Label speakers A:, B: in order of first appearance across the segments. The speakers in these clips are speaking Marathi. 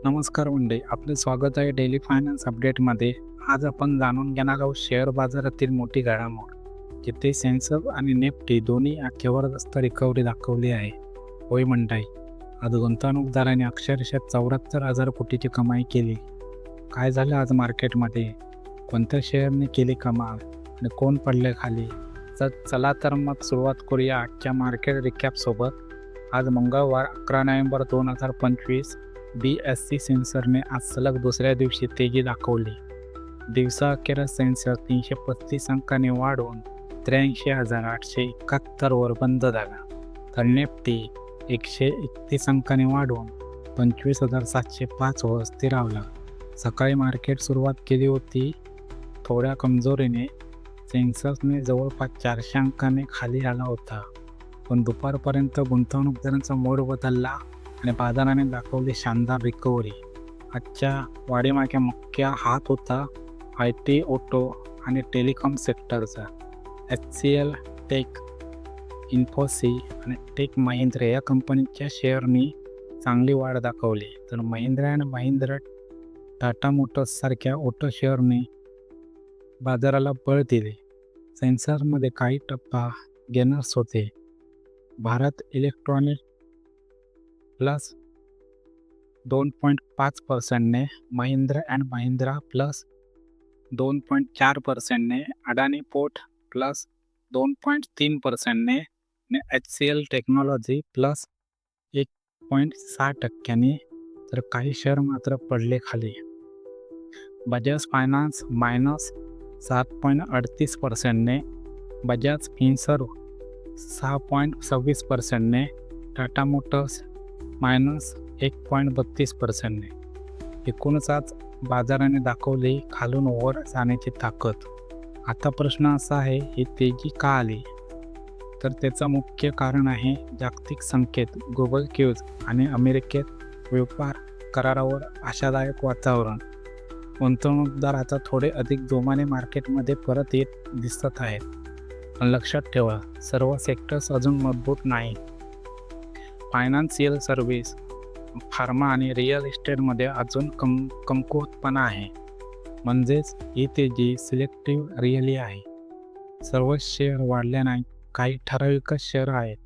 A: नमस्कार मंडळी, आपले स्वागत आहे डेली फायनान्स अपडेटमध्ये. आज आपण जाणून घेणार आहोत शेअर बाजारातील मोठी घडामोड, जिथे सेन्सेक्स आणि निफ्टी दोन्ही जबरदस्त रिकव्हरी दाखवली आहे. होय मंडळी, आज गुंतवणूकदारांनी अक्षरशः 74,000 कोटीची कमाई केली. काय झालं आज मार्केटमध्ये? कोणत्या शेअरने केली कमाल आणि कोण पडले खाली? चला तर मग सुरुवात करूया आजच्या मार्केट रिकॅपसोबत. आज मंगळवार 11 नोव्हेंबर 2025 BSE सेन्सरने आज सलग दुसऱ्या दिवशी तेजी दाखवली. दिवसाअखेर सेन्सर 335 अंकांनी वाढून 83,871 वर बंद झाला, तर निफ्टी 131 अंकांनी वाढून 25,705 वर स्थिरावला. सकाळी मार्केट सुरुवात केली होती थोड्या कमजोरीने. सेन्सेक्सने जवळपास 400 अंकांनी खाली आला होता, पण दुपारपर्यंत गुंतवणूकदारांचा मोड बदलला आणि बाजाराने दाखवली शानदार रिकव्हरी. आजच्या वाढीमागे मुख्य हात होता IT, ऑटो आणि टेलिकॉम सेक्टरचा. HCL, टेक, इन्फोसिस आणि टेक महिंद्रा या कंपनीच्या शेअरनी चांगली वाढ दाखवली, तर महिंद्रा आणि महिंद्रा, टाटा मोटर्ससारख्या ऑटो शेअरनी बाजाराला बळ दिले. सेन्सरमध्ये काही टप्पा गेनर्स होते. भारत इलेक्ट्रॉनिक प्लस 2.5%ने, महिंद्रा अँड महिंद्रा प्लस 2.4%ने, अडानी पोर्ट प्लस 2.3%ने आणि HCL टेक्नॉलॉजी प्लस 1.6%नी, तर काही शेअर मात्र पडले खाली. बजाज फायनान्स मायनस 7.38%ने, बजाज फिनसर्व 6.26%ने, टाटा मोटर्स मायनस 1.32%ने. एकूणच आज बाजाराने दाखवली खालून वर जाण्याची ताकद. आता प्रश्न असा आहे, ही तेजी का आली? तर त्याचं मुख्य कारण आहे जागतिक संकेत, ग्लोबल क्यूज आणि अमेरिकेत व्यापार करारावर आशादायक वातावरण. गुंतवणूकदार आता थोडे अधिक जोमाने मार्केटमध्ये परत येत दिसत आहेत. पण लक्षात ठेवा, सर्व सेक्टर्स अजून मजबूत नाही. फायनान्शियल सर्व्हिस, फार्मा आणि रिअल इस्टेटमध्ये अजून कमकुवतपणा आहे. म्हणजेच ही तेजी सिलेक्टिव्ह रिअली आहे. सर्वच शेअर वाढले नाही, काही ठराविकच शेअर आहेत.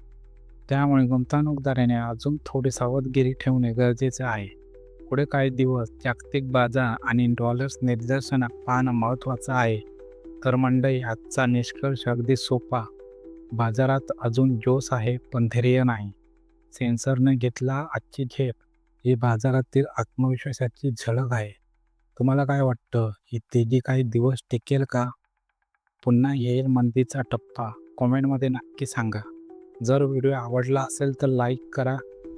A: त्यामुळे गुंतवणूकदाराने अजून थोडी सावधगिरी ठेवणे गरजेचे आहे. पुढे काही दिवस जागतिक बाजार आणि डॉलर्स निर्देशनात पाहणं महत्त्वाचं आहे. तर मंडळी, आजचा निष्कर्ष अगदी सोपा. बाजारात अजून जोश आहे, पण धैर्य नाही. सेन्सरने घेतला आजची झेप, ही बाजारातील आत्मविश्वासाची झलक आहे. तुम्हाला काय वाटतं, ही तेजी काही दिवस टिकेल का? पुन्हा येईल मंदीचा टप्पा? कॉमेंटमध्ये नक्की सांगा. जर व्हिडिओ आवडला असेल तर लाईक करा,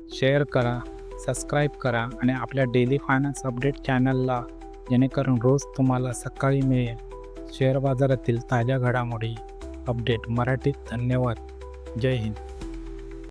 A: शेअर करा, सबस्क्राईब करा आणि आपल्या डेली फायनान्स अपडेट चॅनलला, जेणेकरून रोज तुम्हाला सकाळी मिळेल शेअर बाजारातील ताज्या घडामोडी अपडेट मराठीत. धन्यवाद. जय हिंद.